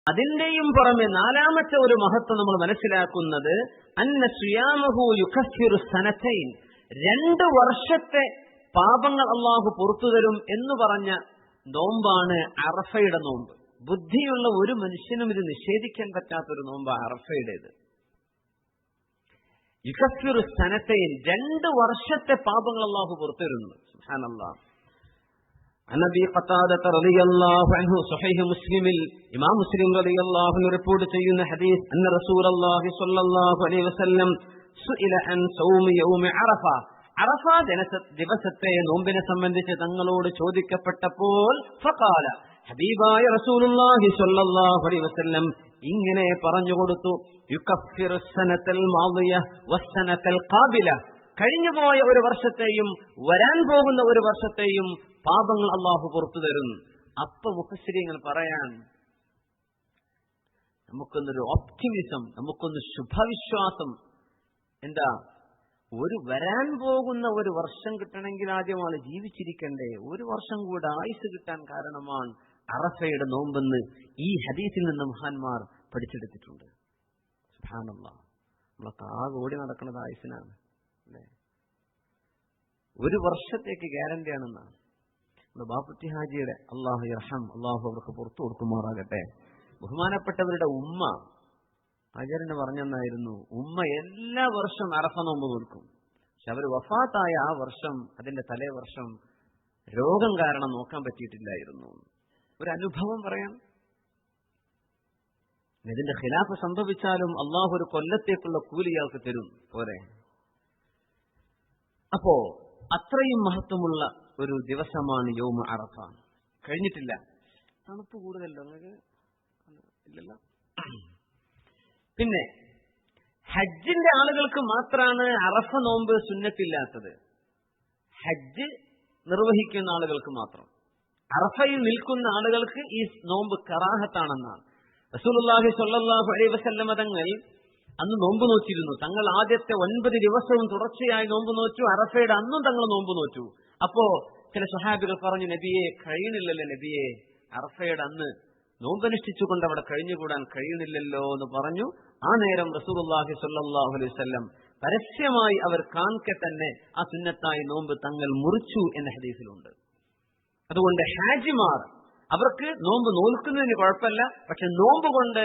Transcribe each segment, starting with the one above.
അതിന്റെയും പുറമെ നാലാമത്തെ ഒരു മഹത്വം നമ്മൾ മനസ്സിലാക്കുന്നത് അന്ന സിയാമഹു യുകഫിറു സനതൈൻ, 2 വർഷത്തെ പാപങ്ങൾ അള്ളാഹു പുറത്തു തരും എന്ന് പറഞ്ഞ നോമ്പാണ് അറഫയുടെ നോമ്പ്. ബുദ്ധിയുള്ള ഒരു മനുഷ്യനും ഇത് നിഷേധിക്കാൻ പറ്റാത്തൊരു നോമ്പ് അറഫയുടേത്. യുകഫിറു സനതൈൻ, 2 വർഷത്തെ പാപങ്ങൾ അള്ളാഹു പുറത്തു തരുന്നു. സുബ്ഹാനല്ലാഹ്. അനബി ഖതാദത റളിയല്ലാഹു അൻഹു സ്വഹീഹ് മുസ്ലിമിൽ ഇമാം മുസ്ലിം റളിയല്ലാഹു അൻഹു റിപ്പോർട്ട് ചെയ്യുന്ന ഹദീസ് അന്ന റസൂലുള്ളാഹി സ്വല്ലല്ലാഹു അലൈഹി വസല്ലം സുഇല അൻ സൗമി യൗമി അറഫ, അറഫ ദിവസത്തെ നോമ്പിനെ സംബന്ധിച്ച് തങ്ങളോട് ചോദിക്കപ്പെട്ടപ്പോൾ ഫഖാല, ഹബീബായ റസൂലുള്ളാഹി സ്വല്ലല്ലാഹു അലൈഹി വസല്ലം ഇങ്ങനെ പറഞ്ഞു കൊടുത്തു, യുകഫിറു സനതൽ മാദിയ വസ്സനതൽ ഖാബില, കഴിഞ്ഞുപോയ ഒരു വർഷത്തെയും വരാൻ പോകുന്ന ഒരു വർഷത്തെയും പാപങ്ങൾ അള്ളാഹു പുറത്തു തരും. അപ്പൊ മുഫസ്സിരീങ്ങൾ പറയാൻ, നമുക്കൊന്നൊരു ഓപ്റ്റിമിസം, നമുക്കൊന്ന് ശുഭവിശ്വാസം. എന്താ, ഒരു വരാൻ പോകുന്ന ഒരു വർഷം കിട്ടണമെങ്കിൽ ആദ്യം ആള് ജീവിച്ചിരിക്കണ്ടേ? ഒരു വർഷം കൂടെ ആയുസ് കിട്ടാൻ കാരണമാണ് അറഫയുടെ നോമ്പെന്ന് ഈ ഹദീസിൽ നിന്ന് മഹാന്മാർ പഠിച്ചെടുത്തിട്ടുണ്ട്. സുബ്ഹാനല്ലാഹ്. നമ്മളൊക്കെ ആകെ ഓടി നടക്കുന്നത് ആയുസിനാണ് അല്ലേ? ഒരു വർഷത്തേക്ക് ഗ്യാരണ്ടിയാണെന്നാണ് നമ്മുടെ ബാപ്പുട്ടി ഹാജിയുടെ, അള്ളാഹു യർഹം, അള്ളാഹു അവർക്ക് പുറത്തു കൊടുക്കുമാറാകട്ടെ, ബഹുമാനപ്പെട്ടവരുടെ ഉമ്മ ഹാജറിന് പറഞ്ഞെന്നായിരുന്നു, ഉമ്മ എല്ലാ വർഷവും അറഫ നോമ്പ് കൊടുക്കും. പക്ഷെ അവർ വഫാത്തായ ആ വർഷം, അതിന്റെ തലേ വർഷം രോഗം കാരണം നോക്കാൻ പറ്റിയിട്ടില്ലായിരുന്നു. ഒരു അനുഭവം പറയാം. ഇതിന്റെ ഖിലാഫ് സംഭവിച്ചാലും അള്ളാഹു ഒരു കൊല്ലത്തേക്കുള്ള കൂലി ഇയാൾക്ക് തരും പോരെ. അപ്പോ അത്രയും മഹത്വമുള്ള ഒരു ദിവസമാണ് യൗമ അറഫ. കഴിഞ്ഞിട്ടില്ല. തണുപ്പ് കൂടുതലല്ലോ നിങ്ങൾക്ക്? ഇല്ലല്ലോ. പിന്നെ ഹജ്ജിന്റെ ആളുകൾക്ക് മാത്രമാണ് അറഫ നോമ്പ് സുന്നത്തില്ലാത്തത്. ഹജ്ജ് നിർവഹിക്കുന്ന ആളുകൾക്ക് മാത്രം. അറഫയിൽ നിൽക്കുന്ന ആളുകൾക്ക് ഈ നോമ്പ് കറാഹത്താണെന്നാണ്. റസൂലുള്ളാഹി സ്വല്ലല്ലാഹു അലൈഹി വസല്ലമ തങ്ങൾ അന്ന് നോമ്പ് നോറ്റിരുന്നു. തങ്ങൾ ആദ്യത്തെ 9 ദിവസവും തുടർച്ചയായി നോമ്പ് നോറ്റു. അറഫയുടെ അന്നും തങ്ങൾ നോമ്പ് നോറ്റു. അപ്പോ ചില സ്വഹാബികൾ പറഞ്ഞു, നബിയെ കഴിയണില്ലല്ലോ, നബിയെ അറഫയുടെ അന്ന് നോമ്പനുഷ്ഠിച്ചുകൊണ്ട് അവിടെ കഴിഞ്ഞുകൂടാൻ കഴിയുന്നില്ലല്ലോ എന്ന് പറഞ്ഞു. ആ നേരം റസൂലുള്ളാഹി സ്വല്ലല്ലാഹു അലൈഹി വസല്ലം പരസ്യമായി അവർ കാൺകെ തന്നെ ആ സുന്നത്തായി നോമ്പ് തങ്ങൾ മുറിച്ചു എന്ന ഹദീസിലുണ്ട്. അതുകൊണ്ട് ഹാജിമാർ, അവർക്ക് നോമ്പ് നോൽക്കുന്നതിന് കുഴപ്പമില്ല. പക്ഷെ നോമ്പ് കൊണ്ട്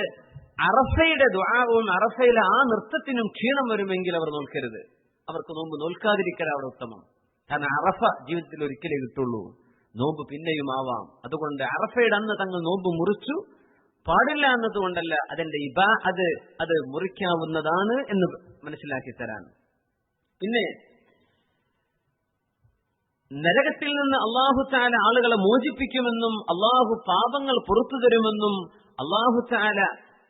അറഫയുടെ ദുആവും അറഫയിലെ ആ നൃത്തത്തിനും ക്ഷീണം വരുമെങ്കിൽ അവർ നോൽക്കരുത്. അവർക്ക് നോമ്പ് നോൽക്കാതിരിക്കൽ അവിടെ ഉത്തമം. കാരണം അറഫ ജീവിതത്തിൽ ഒരിക്കലേ കിട്ടുള്ളൂ, നോമ്പ് പിന്നെയും ആവാം. അതുകൊണ്ട് അറഫയുടെ അന്ന് തങ്ങൾ നോമ്പ് മുറിച്ചു. പാടില്ല എന്നതുകൊണ്ടല്ല, അതിന്റെ അത് മുറിക്കാവുന്നതാണ് എന്ന് മനസ്സിലാക്കി തരാൻ. പിന്നെ നരകത്തിൽ നിന്ന് അല്ലാഹു തആല ആളുകളെ മോചിപ്പിക്കുമെന്നും അല്ലാഹു പാപങ്ങൾ പുറത്തു തരുമെന്നും അല്ലാഹു തആല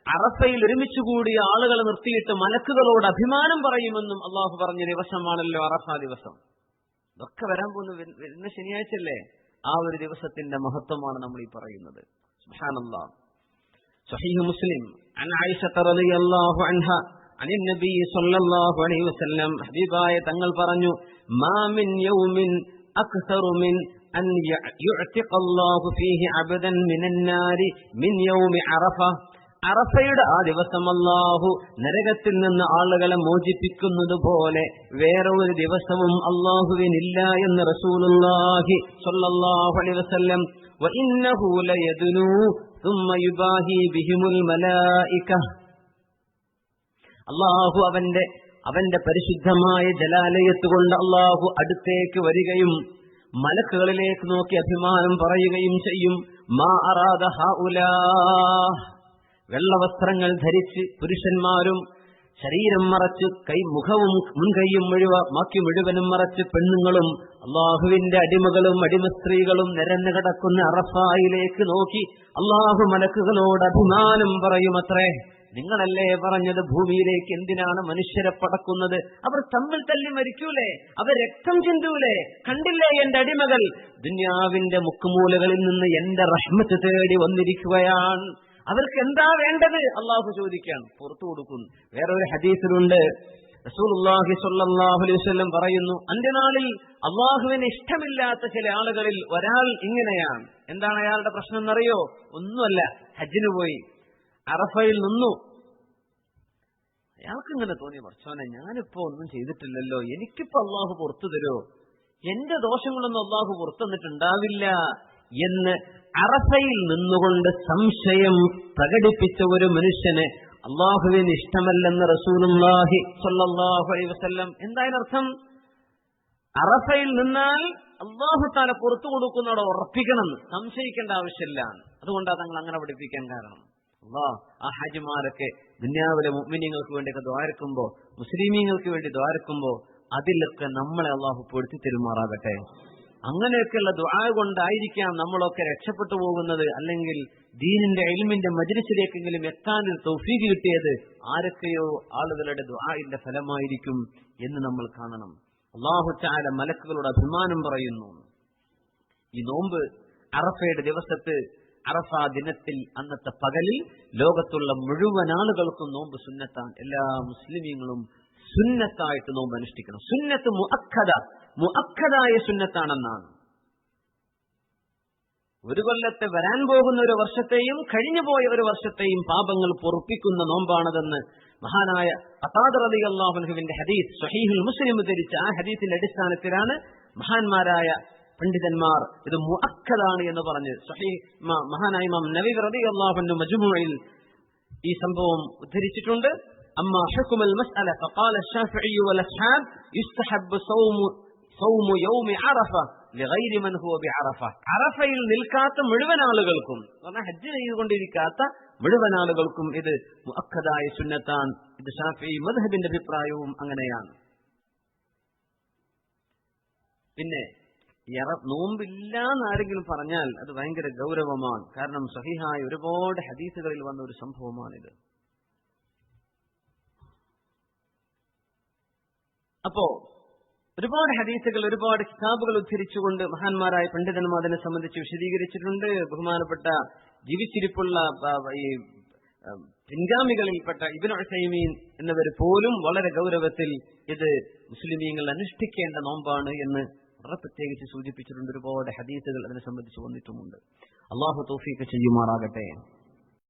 അറഫയിൽ ഒരുമിച്ചുകൂടിയ ആളുകളെ നിർത്തിയിട്ട് മലക്കുകളോട് അഭിമാനം പറയുമെന്നും അല്ലാഹു പറഞ്ഞ ദിവസമാണല്ലോ അറഫ ദിവസം. ഇതൊക്കെ വരാൻ പോകുന്ന വരുന്ന ശനിയാഴ്ചയല്ലേ? ആ ഒരു ദിവസത്തിന്റെ മഹത്വമാണ് നമ്മൾ ഈ പറയുന്നത്. സുബ്ഹാനല്ലാഹ്. സ്വഹീഹ് മുസ്ലിം അൻ ആയിഷ റളിയല്ലാഹു അൻഹ അനിൻ നബി സ്വല്ലല്ലാഹു അലൈഹി വസല്ലം, ഹബീബായ തങ്ങൾ പറഞ്ഞു, മാ മിൻ യൗമിൻ അക്തറു മിൻ അൻ യുഅതിഖ അല്ലാഹു ഫീഹി അബദൻ മിനൻ നാരി മിൻ യൗമി അറഫ. അറഫയുടെ ആ ദിവസം അല്ലാഹു നരകത്തിൽ നിന്ന് ആളുകളെ മോചിപ്പിക്കുന്നത് പോലെ വേറെ ഒരു ദിവസവും അല്ലാഹുവിനില്ല എന്ന് റസൂലുള്ളാഹി സ്വല്ലല്ലാഹു അലൈഹി വസല്ലം. വഇന്നഹു ലയദ്നു ثم يباهي بهم الملائكة. അല്ലാഹു അവന്റെ പരിശുദ്ധമായ ജലാലയത്ത് കൊണ്ട് അല്ലാഹു അടുത്തേക്ക് വരികയും മലക്കുകളിലേക്ക് നോക്കി അഭിമാനം പറയുകയും ചെയ്യും. മാ അറാദ ഹൗലാ, വെള്ളവസ്ത്രങ്ങൾ ധരിച്ച് പുരുഷന്മാരും ശരീരം മറച്ച് മുഖവും മുൻകൈയും ബാക്കി മുഴുവനും മറച്ച് പെണ്ണുങ്ങളും അള്ളാഹുവിന്റെ അടിമകളും അടിമ സ്ത്രീകളും നിരന്നു കിടക്കുന്ന അറഫായിലേക്ക് നോക്കി അള്ളാഹു മലക്കുകളോട് അഭിമാനം പറയുമത്രേ, നിങ്ങളല്ലേ പറഞ്ഞത് ഭൂമിയിലേക്ക് എന്തിനാണ് മനുഷ്യരെ പടക്കുന്നത്? അവർ തമ്മിൽ തല്ലി മരിക്കൂലേ? അവർ രക്തം ചിന്തൂലേ? കണ്ടില്ലേ എന്റെ അടിമകൾ ദുനിയാവിന്റെ മുക്കുമൂലകളിൽ നിന്ന് എന്റെ റഹ്മത്ത് തേടി വന്നിരിക്കുകയാണ്. അവർക്ക് എന്താ വേണ്ടത്? അള്ളാഹു ചോദിക്കാൻ പുറത്തു കൊടുക്കുന്നു. വേറൊരു ഹദീസിലുണ്ട്, റസൂലുള്ളാഹി സ്വല്ലല്ലാഹു അലൈഹി വസല്ലം പറയുന്നു, അന്ത്യനാളിൽ അള്ളാഹുവിന് ഇഷ്ടമില്ലാത്ത ചില ആളുകളിൽ ഒരാൾ ഇങ്ങനെയാണ്. എന്താണ് അയാളുടെ പ്രശ്നം എന്നറിയോ? ഒന്നുമല്ല, ഹജ്ജിന് പോയി അറഫയിൽ നിന്നു. അയാൾക്ക് ഇങ്ങനെ തോന്നി, പടച്ചോനെ ഞാനിപ്പോ ഒന്നും ചെയ്തിട്ടില്ലല്ലോ, എനിക്കിപ്പോ അള്ളാഹു പുറത്തു തരോ, എന്റെ ദോഷങ്ങളൊന്നും അള്ളാഹു പുറത്തു തന്നിട്ടുണ്ടാവില്ല എന്ന് അറഫയിൽ നിന്നുകൊണ്ട് സംശയം പ്രകടിപ്പിച്ച ഒരു മനുഷ്യന് അള്ളാഹുവിന് ഇഷ്ടമല്ലെന്ന് റസൂലുള്ളാഹി സ്വല്ലല്ലാഹു അലൈഹി വസല്ലം. എന്തായതിനർത്ഥം? അറഫയിൽ നിന്നാൽ അള്ളാഹു താല പുറത്തു കൊടുക്കുന്നവിടെ ഉറപ്പിക്കണം, സംശയിക്കേണ്ട ആവശ്യമില്ല. അതുകൊണ്ടാണ് തങ്ങൾ അങ്ങനെ പഠിപ്പിക്കാൻ കാരണം. ആ ഹാജിമാരൊക്കെ ദുനിയാവിലെ മുഅ്മിനീങ്ങൾക്ക് വേണ്ടിയൊക്കെ ദ്വാരക്കുമ്പോ, മുസ്ലിമീങ്ങൾക്ക് വേണ്ടി ദ്വാരക്കുമ്പോ അതിലൊക്കെ നമ്മളെ അള്ളാഹു പൊടുത്തി തെരുമാറാകട്ടെ. അങ്ങനെയൊക്കെയുള്ള ദുആ കൊണ്ടായിരിക്കാം നമ്മളൊക്കെ രക്ഷപ്പെട്ടു പോകുന്നത്, അല്ലെങ്കിൽ ദീനിന്റെ ഇൽമിന്റെ മജ്ലിസിലേക്കെങ്കിലും എത്താനൊരു തൗഫീഖ് കിട്ടിയത് ആരൊക്കെയോ ആളുകളുടെ ദുആഇന്റെ ഫലമായിരിക്കും എന്ന് നമ്മൾ കാണണം. അല്ലാഹു തആല മലക്കുകളുടെ അഭിമാനം പറയുന്നു. ഈ നോമ്പ് അറഫയുടെ ദിവസത്ത്, അറഫ ദിനത്തിൽ, അന്നത്തെ പകലിൽ ലോകത്തുള്ള മുഴുവൻ ആളുകൾക്കും നോമ്പ് സുന്നത്താണ്. എല്ലാ മുസ്ലിമീങ്ങളും സുന്നത്തായിട്ട് നോമ്പ് അനുഷ്ഠിക്കണം. സുന്നത്ത് മുഅക്കദായ സുന്നത്താണെന്നാണ്. ഒരു കൊല്ലത്തെ വരാൻ പോകുന്ന ഒരു വർഷത്തെയും കഴിഞ്ഞു പോയ ഒരു വർഷത്തെയും പാപങ്ങൾ പൊറുപ്പിക്കുന്ന നോമ്പാണതെന്ന് മഹാനായ ഖതാദ റളിയല്ലാഹു അൻഹുവിന്റെ ഹദീസ് സ്വഹീഹുൽ മുസ്ലിം ഉദ്ധരിച്ച ആ ഹദീസിന്റെ അടിസ്ഥാനത്തിലാണ് മഹാന്മാരായ പണ്ഡിതന്മാർ ഇത് മുഅക്കദാണ് എന്ന് പറഞ്ഞ് മഹാനായ ഇമാം നവവി റളിയല്ലാഹു അൻഹു മജ്മൂഇൽ ഈ സംഭവം ഉദ്ധരിച്ചിട്ടുണ്ട്. അമ്മാ ഹുക്മുൽ മസ്അല ഫഖാല അശ്ശാഫിഈ വൽ അസ്ഹാബ് യുസ്തഹബ്ബു സൗമു യൗമി അറഫ ലിഗൈരി മൻ ഹുവ ബിഅറഫ. അറഫയിൽ നിൽക്കാത്ത മുഴുവൻ ആളുകൾക്കും, പറഞ്ഞാൽ ഹജ്ജ് ചെയ്തുകൊണ്ടിരിക്കാത്ത മുഴുവൻ ആളുകൾക്കും ഇത് മുഅക്കദായ സുന്നത്താണ്. ഇത് ശാഫിഈ മദ്ഹബിന്റെ അഭിപ്രായവും അങ്ങനെയാണ്. പിന്നെ നോമ്പില്ല എന്നാരെങ്കിലും പറഞ്ഞാൽ അത് ഭയങ്കര ഗൗരവമാണ്. കാരണം സഹീഹായ ഒരുപാട് ഹദീസുകളിൽ വന്ന ഒരു സംഭവമാണിത്. അപ്പോ ഒരുപാട് ഹദീസുകൾ, ഒരുപാട് കിതാബുകൾ ഉദ്ധരിച്ചുകൊണ്ട് മഹാന്മാരായ പണ്ഡിതന്മാർ അതിനെ സംബന്ധിച്ച് വിശദീകരിച്ചിട്ടുണ്ട്. ബഹുമാനപ്പെട്ട ജീവിച്ചിരിപ്പുള്ള ഈ പിൻഗാമികളിൽപ്പെട്ട ഇബ്നു ഉസൈമീൻ എന്നിവർ പോലും വളരെ ഗൗരവത്തിൽ ഇത് മുസ്ലിമീങ്ങൾ അനുഷ്ഠിക്കേണ്ട നോമ്പാണ് എന്ന് വളരെ പ്രത്യേകിച്ച് സൂചിപ്പിച്ചിട്ടുണ്ട്. ഒരുപാട് ഹദീസുകൾ അതിനെ സംബന്ധിച്ച് വന്നിട്ടുമുണ്ട്. അള്ളാഹു തൗഫീഖ് ചെയ്യുമാറാകട്ടെ.